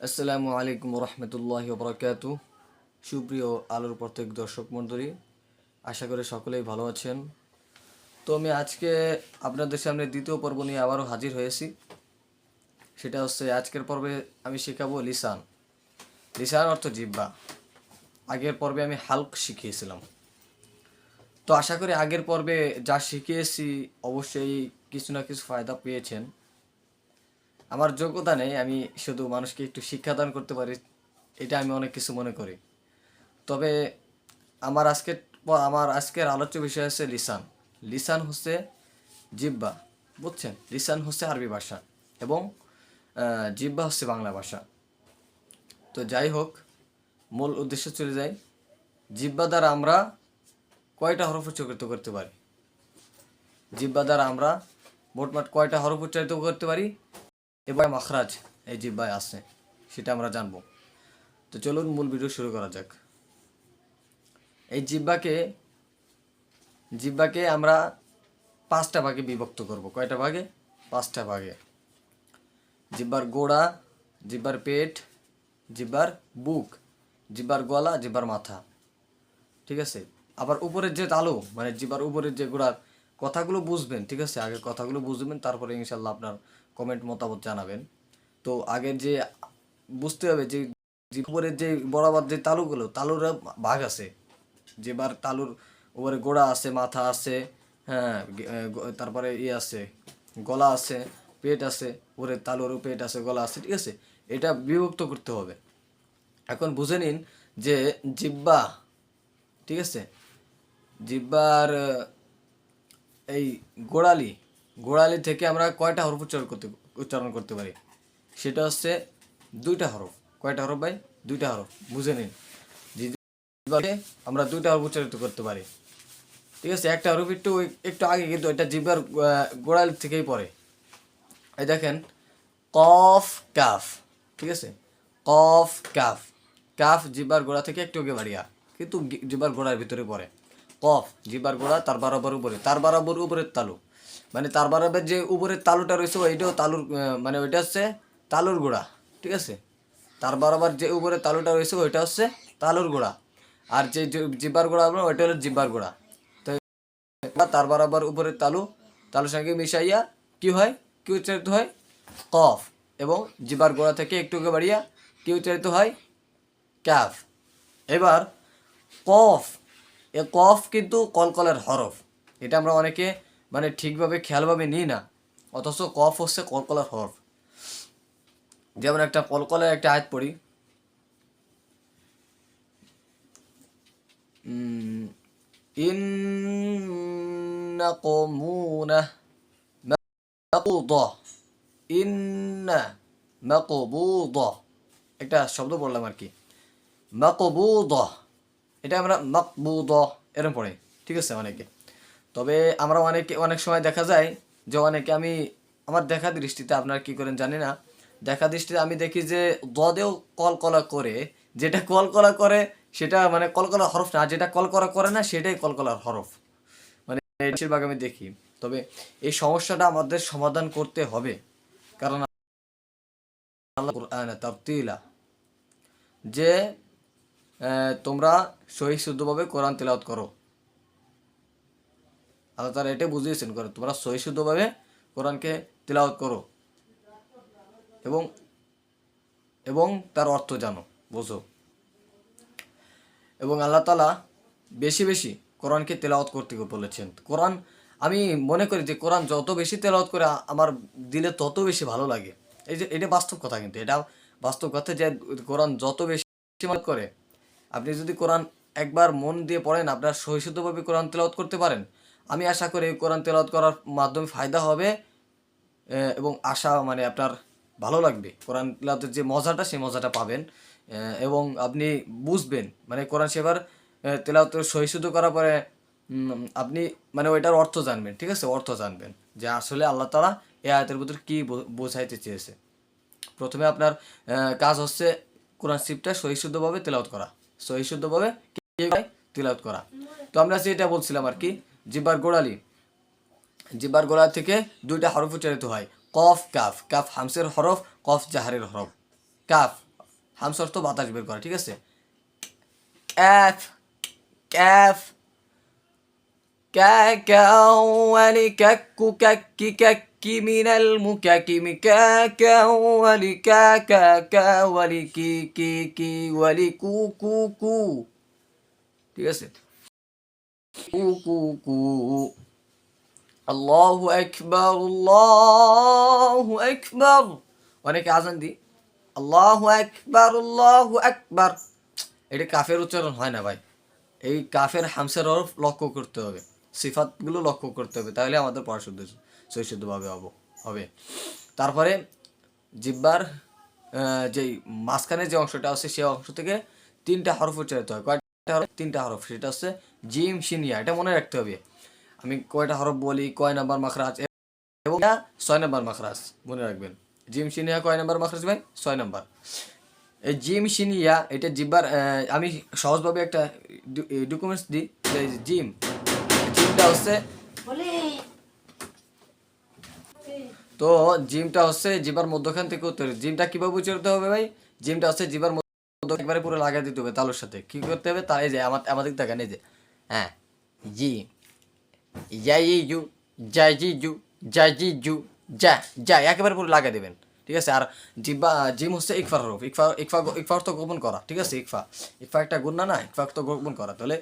আসসালামু আলাইকুম রহমতুল্লাহি ওবরাকাতু। সুপ্রিয় আলোর প্রত্যেক দর্শক মণ্ডলী, আশা করি সকলেই ভালো আছেন। তো আমি আজকে আপনাদের সামনে দ্বিতীয় পর্ব নিয়ে আবারও হাজির হয়েছি। সেটা হচ্ছে আজকের পর্বে আমি শেখাবো লিসান। লিসান অর্থ জিহ্বা। আগের পর্বে আমি হালক শিখিয়েছিলাম। তো আশা করি আগের পর্বে যা শিখিয়েছি অবশ্যই কিছু না কিছু ফায়দা পেয়েছেন। আমার যোগ্যতা নেই, আমি শুধু মানুষকে একটু শিক্ষাদান করতে পারি, এটা আমি অনেক কিছু মনে করি। তবে আমার আজকের আমার আজকের আলোচ্য বিষয় হচ্ছে লিসান। লিসান হচ্ছে জিহ্বা, বুঝছেন? লিসান হচ্ছে আরবি ভাষা এবং জিহ্বা হচ্ছে বাংলা ভাষা। তো যাই হোক, মূল উদ্দেশ্যে চলে যাই। জিহ্বা দ্বারা আমরা কয়টা হরফ উচ্চারিত করতে পারি? জিহ্বা দ্বারা আমরা মোটমাট কয়টা হরফ উচ্চারিত করতে পারি এবং মাখরাজ এই জিহ্বায় আছে সেটা আমরা জানবো। তো চলুন মূল ভিডিও শুরু করা যাক। এই জিহ্বাকে আমরা 5টা ভাগে বিভক্ত করব। কয়টা ভাগে? 5টা ভাগে। জিহ্বার গোড়া, জিহ্বার পেট, জিহ্বার বুক, জিহ্বার গলা, জিহ্বার মাথা, ঠিক আছে? আবার উপরের যে তালু, মানে জিহ্বার উপরের যে গোড়ার কথাগুলো বুঝবেন, ঠিক আছে? আগে কথাগুলো বুঝবেন, তারপরে ইনশাল্লাহ আপনার কমেন্ট মতামত জানাবেন। তো আগের যে বুঝতে হবে যে উপরের যে বরাবর যে তালুর ভাগ আছে। জিহ্বার তালুর উপরে গোড়া আছে, মাথা আছে, হ্যাঁ, তারপরে আছে, গলা আছে, পেট আছে, উপরে তালুরও পেট আছে, গলা আছে, ঠিক আছে? এটা বিভক্ত করতে হবে। এখন বুঝে নিন যে জিহ্বা, ঠিক আছে, জিহ্বার এই গোড়ালি থেকে আমরা কয়টা হরফ উচ্চারণ করতে পারি? সেটা হচ্ছে 2টা হরফ। কয়টা হরফ ভাই? 2টা হরফ। বুঝে নিন, জিহ্বাকে আমরা 2টা হরফ উচ্চারিত করতে পারি, ঠিক আছে? একটা হরফ একটু একটু আগে, কিন্তু এটা জিহ্বার গোড়ালি থেকেই পড়ে। এই দেখেন, কফ কাফ, ঠিক আছে? কফ কাফ। কাফ জিহ্বার গোড়া থেকে একটু আগে বাড়িয়া, কিন্তু জিহ্বার গোড়ার ভিতরে পড়ে। কফ জিহ্বার গোড়া, তার বরাবর উপরে, তার বরাবর উপরের তালু, মানে তার বরাবর যে উপরের তালুটা রয়েছে ওইটাও তালুর, মানে ওইটা হচ্ছে তালুর গোড়া, ঠিক আছে? তার বরাবর যে উপরের তালুটা রয়েছে ওইটা হচ্ছে তালুর গোড়া, আর যে জিহ্বার গোড়া আমরা ওইটা হলো জিহ্বার গোড়া। তো তার বরাবর উপরের তালুর সঙ্গে মিশাইয়া কি হয়? কি উচ্চারিত হয়? কফ। এবং জিহ্বার গোড়া থেকে একটু বাড়িয়া কি উচ্চারিত হয়? ক্যাফ। এবার কফ, এ কফ কিন্তু কলকলার হরফ। এটা আমরা অনেকে মানে ঠিকভাবে খেয়ালভাবে নিই না, অথচ কফ হচ্ছে কলকলার হরফ। যেমন একটা কলকলার একটা আয়াত পড়ি, ইন্নাকুমুনা মাকুদা, ইন্না মাকবুদা, একটা শব্দ বললাম আর কি, মাকবুদা। এটা আমরা মাকবুদা এরকম পড়ে, ঠিক আছে অনেকে। তবে আমরা অনেক সময় দেখা যায় যে অনেকে, আমি আমার দেখা দৃষ্টিতে, আপনারা কি করেন জানি না, দেখা দৃষ্টিতে আমি দেখি যে দদেও কলকলা করে, যেটা কলকলা করে সেটা মানে কলকলা হরফ না, যেটা কলকলা করে না সেটাই কলকলার হরফ, মানে বেশিরভাগ আমি দেখি। তবে এই সমস্যাটা আমাদের সমাধান করতে হবে, কারণ আল্লাহ কুরআনে তারতিলা, যে তোমরা সহি শুদ্ধভাবে কোরআন তেলাওয়াত করো। আল্লাহ তাআলা এটা বুঝিয়েছেন, করে তোমরা সহি শুদ্ধভাবে কোরআনকে তেলাওয়াত করো এবং এবং তার অর্থ জানো, বোঝো। এবং আল্লাহ তাআলা বেশি বেশি কোরআনকে তেলাওয়াত করতে বলেছেন। কোরআন, আমি মনে করি যে কোরআন যত বেশি তেলাওয়াত করে আমার দিলে তত বেশি ভালো লাগে। এই যে এটা বাস্তব কথা, কিন্তু এটা বাস্তব কথা যে কোরআন যত বেশি তেলাওয়াত করে, আপনি যদি কোরআন একবার মন দিয়ে পড়েন, আপনার সহিষ্ণুভাবে কোরআন তেলাওয়াত করতে পারেন, আমি আশা করি কোরআন তেলাওয়াত করার মাধ্যমে ফায়দা হবে, এবং আশা মানে আপনার ভালো লাগবে। কোরআন তেলাওয়াতের যে মজাটা, সেই মজাটা পাবেন, এবং আপনি বুঝবেন, মানে কোরআন সেবার তেলাওয়াত সহিষ্ণু করার পরে আপনি মানে ওইটার অর্থ জানবেন, ঠিক আছে? অর্থ জানবেন যে আসলে আল্লাহ তাআলা এই আয়াতের ভিতর কী বোঝাইতে চেয়েছে। প্রথমে আপনার কাজ হচ্ছে কোরআন শরীফটা সহিশুদ্ধভাবে তেলাওয়াত করা, সহিশুদ্ধভাবে তেলাওয়াত করা। তো আমরা যেটা বলছিলাম আর কি, জিহ্বার গোড়া থেকে 2টা হরফ উচ্চারিত হয়, কফ কাফ। কাফ হামসের হরফ, কফ জাহারের হরফ। কাফ হামস অর্থ বাতাস বের করা, ঠিক আছে। ক্যাফ ক্যাফ كاكاو ولكك كك كك من المككم كاكاو ولكاكاكا ولكي كي كي ولكو كو كو ঠিক আছে কু কু কু আল্লাহু আকবার আল্লাহু আকবার অনেকে আজান দি আল্লাহু আকবার এটা কাফের উচ্চারণ হয় না ভাই, এই কাফের হামসের হরফ লক্ষ্য করতে হবে, সিফাতগুলো লক্ষ্য করতে হবে, তাহলে আমাদের পড়া শুদ্ধভাবে হবে। তারপরে জিব্বার যেই মাঝখানে যে অংশটা আছে সেই অংশ থেকে 3টা হরফ উচ্চারিত হয়। কয়টা হরফ? 3টা হরফ, সেটা হচ্ছে জিম শিনিয়া। এটা মনে রাখতে হবে, আমি কয়টা হরফ বলি, কয় নাম্বার মাখরাজ, এবং 6 নাম্বার মাখরাজ মনে রাখবেন। জিম শিনিয়া কয় নাম্বার মাখরাজ ভাই? 6 নাম্বার। এই জিম শিনিয়া এটা জিব্বার, আমি সহজভাবে একটা ডকুমেন্টস দিই। জিমটা হচ্ছে, তো জিমটা হচ্ছে জিবার মধ্যখান থেকে উত্তরে। জিমটা কিভাবে উচ্চারিত হবে ভাই? জিমটা হচ্ছে জিবার মধ্য একবারে পুরো লাগিয়ে দিতে হবে তালুর সাথে। কি করতে হবে? তাই যে আমাদের দেখেন, এই যে হ্যাঁ জি ইউ যা যা একেবারে পুরো লাগিয়ে দেবেন, ঠিক আছে। আর জিম হচ্ছে ইকফার হরফ। ইকফা অর্থ গোপন করা, ঠিক আছে। ইকফা একটা গুণ না, ইকফা অর্থ গোপন করা। তাহলে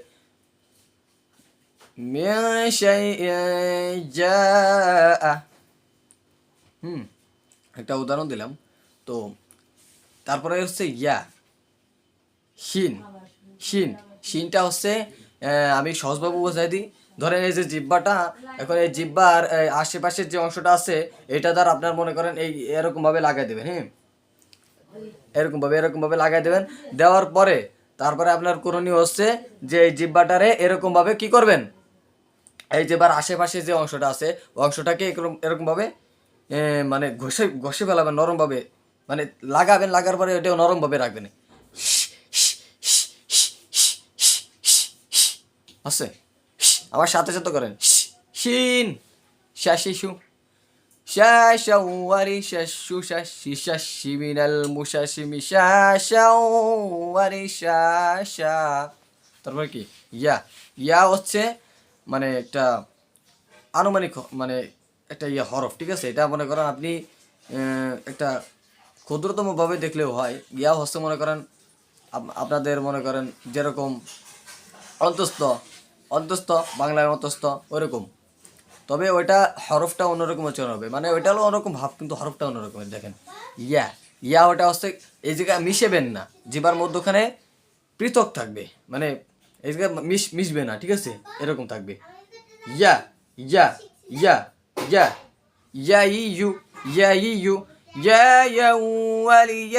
একটা উদাহরণ দিলাম। তো তারপরে হচ্ছে ইয়া শিনটা হচ্ছে, আমি সহজভাবে বোঝাই দিই। ধরেন এই যে জিব্বাটা, এখন এই জিব্বার আশেপাশের যে অংশটা আছে এটা দ্বারা আপনার মনে করেন এই এরকম ভাবে লাগাই দেবেন। হ্যাঁ, এরকম ভাবে লাগাই দেবেন। দেওয়ার পরে তারপরে আপনার করণীয় হচ্ছে যে এই জিব্বাটারে এরকম ভাবে কি করবেন, এই জিব্বার আশেপাশে যে অংশটা আছে অংশটাকে এরকম ভাবে মানে ঘষে ফেলাবেন নরম ভাবে, মানে লাগাবেন। লাগার পরে এটাও নরম ভাবে রাখবেন। আছে আমার সাথে সাথে করেন। শিন শাশিশু শাশাওয়ারি শাশু শাশি শাশি মিনাল মুশাশিমি শাশাওয়ারি শাশা। তারপর কি ইয়া হচ্ছে মানে একটা আনুমানিক, মানে একটা হরফ, ঠিক আছে। এটা মনে করেন আপনি একটা ক্ষুদ্রতম ভাবে দেখলেও হয়। ইয়া হচ্ছে মনে করেন আপনাদের মনে করেন যেরকম অন্তস্থ বাংলায় অন্তস্থ ওইরকম, তবে ওইটা হরফটা অন্যরকম উচ্চারণ হবে, মানে ওইটা হলো অন্যরকম ভাব কিন্তু হরফটা অন্যরকমের। দেখেন ইয়া ওটা হচ্ছে এই জায়গায় মিশেবেন না, জিবার মধ্যখানে পৃথক থাকবে, মানে এই জায়গায় মিশবে না, ঠিক আছে, এরকম থাকবে। ইয়া ইয়া ইয়া ইয়া ইয়া ইউ ইয়া ইউ يا ولي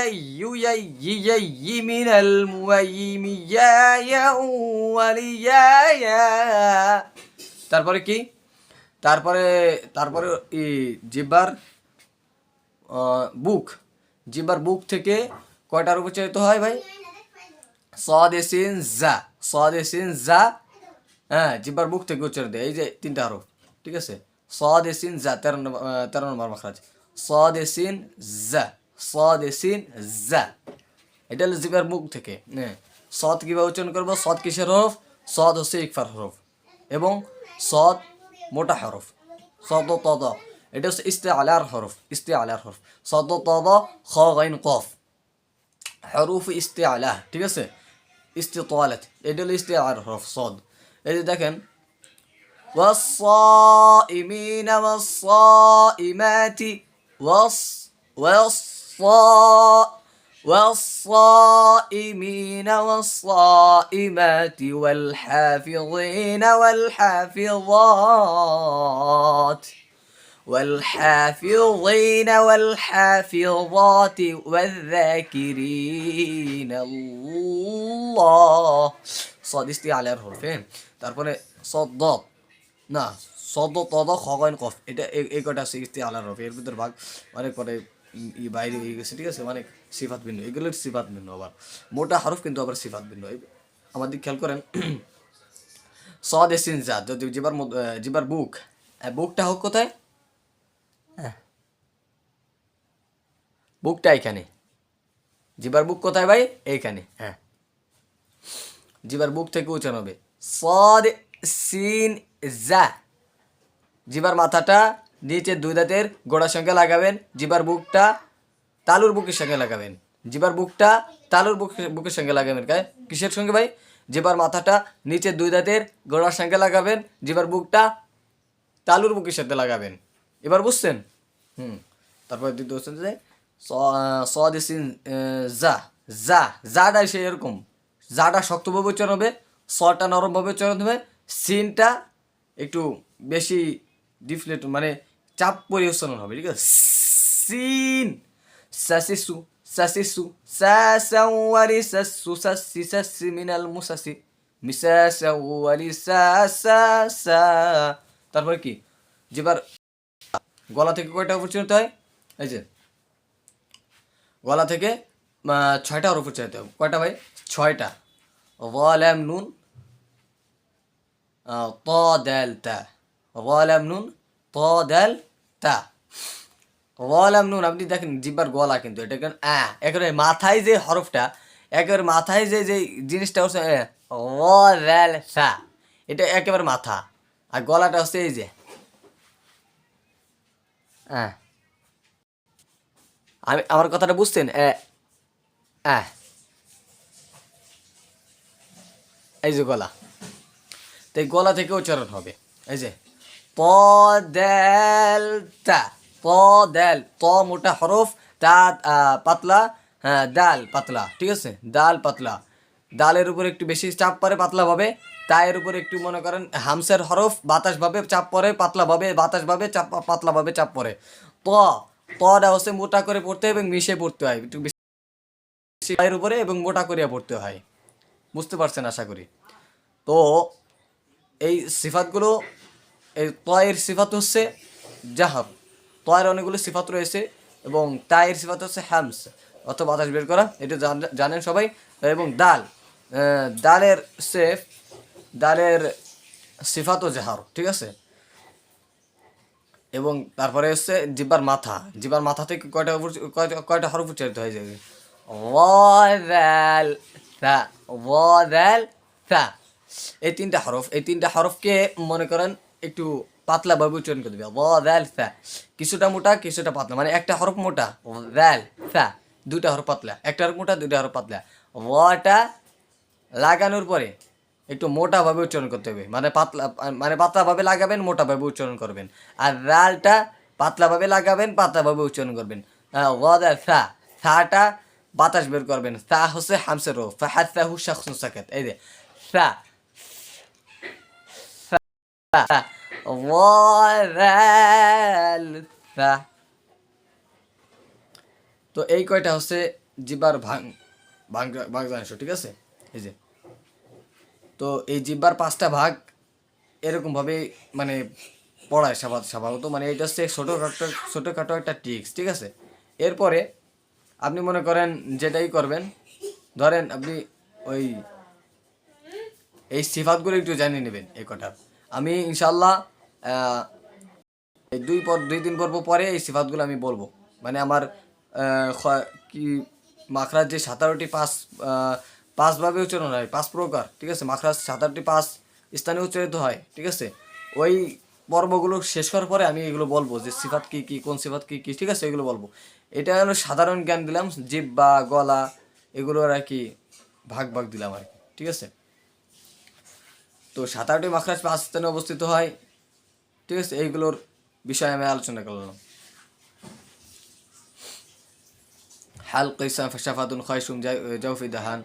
من المويم يا ولي يا। তারপরে কি? তারপরে জিব্বার বুক থেকে কয়টার উচ্চারিত হয় ভাই? সদেসিন যা। হ্যাঁ, জিব্বার বুক থেকে উচ্চারিত, এই যে 3টা হরফ, ঠিক আছে। সদেসিন যা 13 নম্বর মাখরাজ। সদেসিন যা, এটা হলো জিব্বার মুখ থেকে। হ্যাঁ, সদ কিভাবে উচ্চারণ করবো? সদ কিসের হরফ? সদ হচ্ছে ইকফার হরফ, এবং সদ মোটা হরফ। সদ তদ এটা হচ্ছে ইস্তেআলার হরফ। সদ তদ খ গাইন কফ হরুফ ইস্তেআলা, ঠিক আছে। ইস্তিতালাত এটা হলো ইস্তেআলার হরফ সদ। এই যে দেখেন والصائمين والصائمات والصائمين والصائمات والحافظين والحافظات والذاكرين الله صاد على الحرفين তারপরে صد না সদ তদ খগন কফ, এটা এই কটা সিক্সটি আলার হরফ। এর ভিতর ভাগ অনেক পরে বাইরে হয়ে গেছে, ঠিক আছে, মানে সিফাত ভিন্ন, এগুলোর সিফাত ভিন্ন, আবার মোটা হরফ কিন্তু আবার সিফাত ভিন্ন। আমাদের খেয়াল করেন সদ এসিন জাত, যদি জিবার বুকটা হোক কোথায়? বুকটা এখানে, জিবার বুক কোথায় ভাই? এইখানে। হ্যাঁ, জিবার বুক থেকে উচ্চারণ হবে সদ সিন জা। জিবার মাথাটা নিচে দুই দাঁতের গোড়ার সঙ্গে লাগাবেন, জিবার বুকটা তালুর বুকের সঙ্গে লাগাবেন। জিবার বুকটা তালুর বুকের সঙ্গে লাগাবেন। কিসের সঙ্গে ভাই? জিবার মাথাটা নিচে দুই দাঁতের গোড়ার সঙ্গে লাগাবেন, জিবার বুকটা তালুর বুকের সাথে লাগাবেন। এবার বুঝছেন? তারপর দ্বিতীয় হচ্ছে যে সিন জা। জা জাটা সে এরকম, জাটা শক্তভাবে উচ্চারণ হবে, সটা নরমভাবে উচ্চারণ হবে, সিনটা একটু বেশি ডিফ্লেট মানে চাপ পরে উচ্চারণ হবে, ঠিক আছে? সিন সাসিসু সাসিসু সাসাওয়ারি সাসু সাসি সাসি মিনাল মুসাসি মিসাসাওয়ারি সাসা। তারপরে কি? যেবার গলা থেকে কয়টা উচ্চারিত হয়? এই যে গলা থেকে 6টা হরফ উচ্চারিত হয়। কয়টা ভাই? 6টা। লাম নুন ত দাল তা। লাম নুন ত দাল তা। লাম নুন আপনি দেখেন জিব্বার গলা কিন্তু এটা কেন একেবারে মাথায় যে হরফটা, একেবারে মাথায় যে যে জিনিসটা হচ্ছে দাল সা, এটা একেবারে মাথা। আর গলাটা হচ্ছে এই যে আমি আমার কথাটা বুঝছেন? এই যে গলা, তো এই গলা থেকে উচ্চারণ হবে এই যে প দেল তা। প দেল, ত মোটা হরফ, তা পাতলা, হ্যাঁ দাল পাতলা, ঠিক আছে? দাল পাতলা, দালের উপর একটু বেশি চাপ পড়ে পাতলাভাবে, তায়ের উপর একটু মনে করেন হামসের হরফ বাতাসভাবে চাপ পড়ে পাতলাভাবে, বাতাসভাবে চাপ পাতলাভাবে চাপ পড়ে। ত তটা হচ্ছে মোটা করে পড়তে হয় এবং মিশে পড়তে হয়, একটু বেশি পায়ের উপরে এবং মোটা করিয়া পড়তে হয়। বুঝতে পারছেন আশা করি। তো এই সিফাতগুলো, এই তয়ের সিফাত হচ্ছে জাহার, তয়ের অনেকগুলো সিফাত রয়েছে এবং তায়ের সিফাত হচ্ছে হ্যামস অথবা বাতাস বের করা, এটা জানেন সবাই। এবং দাল, দালের সেফ, দালের সিফাত ও জাহার, ঠিক আছে? এবং তারপরে হচ্ছে জিব্বার মাথা, জিব্বার মাথা থেকে কয়টা হরফ উচ্চারিত হয়ে যাবে? ওয়াদাল থা, ওয়াদাল থা। এই তিনটা হরফ, এই তিনটা হরফকে মনে করেন একটু পাতলাভাবে উচ্চারণ করে দেবে। ওয়াদাল থা, কিছুটা মোটা কিছুটা পাতলা, মানে একটা হরফ মোটা ওয়াদাল থা, দুইটা হরফ পাতলা, একটা হরফ মোটা দুইটা হরফ পাতলা। ওয়াটা লাগানোর পরে একটু মোটাভাবে উচ্চারণ করতে হবে, মানে পাতলা, মানে পাতলাভাবে লাগাবেন মোটাভাবে উচ্চারণ করবেন। আর রালটা পাতলাভাবে লাগাবেন পাতলাভাবে উচ্চারণ করবেন। ওয়াদা সা, সাটা বাতাস বের করবেন। সা হচ্ছে হামসের রো, ফাহাসাহু শাখসুন সাকাত। এই যে সা সা ওয়াদাল সা। তো এই কয়টা হচ্ছে জিবার ভাঙাংশ, ঠিক আছে? এই যে তো এই জিব্বার 5টা ভাগ এরকমভাবে মানে পড়ায় সাধারণত, মানে এটা হচ্ছে ছোটোখাটো একটা ট্রিক্স, ঠিক আছে? এরপরে আপনি মনে করেন যেটাই করবেন, ধরেন আপনি ওই এই সিফাতগুলো একটু জানিয়ে নেবেন এই কটার। আমি ইনশাল্লাহ এই 2-3 পর্ব পরে এই সিফাতগুলো আমি বলবো। মানে আমার কি মাখরাজ যে 17টি পাঁচভাবে উচ্চারণ হয়, 5 প্রকার, ঠিক আছে? মাখরাজ 17টি 5 স্থানে উচ্চারিত হয়, ঠিক আছে? ওই পর্বগুলো শেষ করার পরে আমি এগুলো বলবো যে সিফাত কি কি, কোন সিফাত কি কি, ঠিক আছে? এগুলো বলবো। এটা হলো সাধারণ জ্ঞান দিলাম, জিহ্বা গলা এগুলোর আর কি ভাগ ভাগ দিলাম আর কি, ঠিক আছে? তো 17টি মাখরাজ 5 স্থানে অবস্থিত হয়, ঠিক আছে? এইগুলোর বিষয়ে আমি আলোচনা করলাম। হালক লিসান ফাশাফাতুন খয়সুম জাউফি দাহান,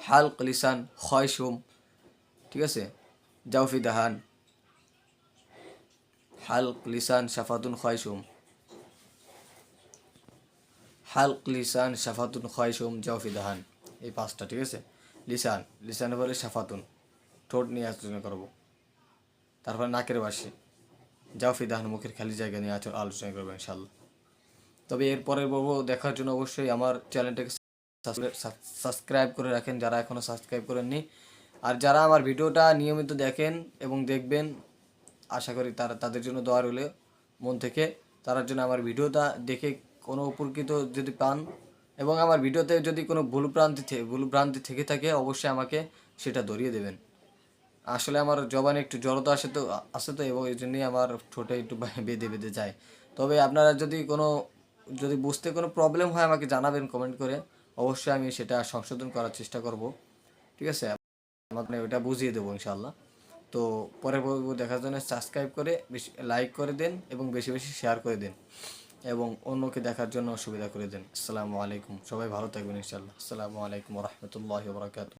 হালক লিসান খয়সুম, ঠিক আছে? জাউফি দাহান, হালক লিসান শাফাতুন খয়সুম, হালক লিসান শাফাতুন খয়সুম জাউফি দাহান, এই 5টা, ঠিক আছে? লিসান, লিসানে বলে শাফাতুন, ঠোঁট নিয়ে আলোচনা করব। তারপর নাকের বাসি, জাউফি দাহান মুখের খালি জায়গা নিয়ে আলোচনা করবো ইনশাল্লাহ। তবে এর পরের পর্ব দেখার জন্য অবশ্যই আমার চ্যানেলটাকে সাবস্ক্রাইব করে রাখেন যারা এখনও সাবস্ক্রাইব করেননি। আর যারা আমার ভিডিওটা নিয়মিত দেখেন এবং দেখবেন, আশা করি তাদের জন্য দোয়া রইল মন থেকে। তার জন্য আমার ভিডিওটা দেখে কোনো উপকৃত যদি পান এবং আমার ভিডিওতে যদি কোনো ভুলভ্রান্তি থেকে থাকে অবশ্যই আমাকে সেটা ধরিয়ে দেবেন। আসলে আমার জবানে একটু জড়তা আছে তো এবং এই জন্যই আমার ঠোঁটে একটু বেঁধে বেঁধে যায়। তবে আপনারা যদি বুঝতে কোনো প্রবলেম হয় আমাকে জানাবেন কমেন্ট করে, অবশ্যই আমি সেটা সংশোধন করার চেষ্টা করব। ঠিক আছে, আপনি ওটা বুঝিয়ে দেবো ইনশাল্লাহ। তো পরের পর্ব দেখার জন্য সাবস্ক্রাইব করে বেশি লাইক করে দেন এবং বেশি বেশি শেয়ার করে দেন এবং অন্যকে দেখার জন্য সুবিধা করে দেন। আসসালামু আলাইকুম, সবাই ভালো থাকবেন ইনশাল্লাহ। আসসালামু আলাইকুম রহমতুল্লাহ বরকাত।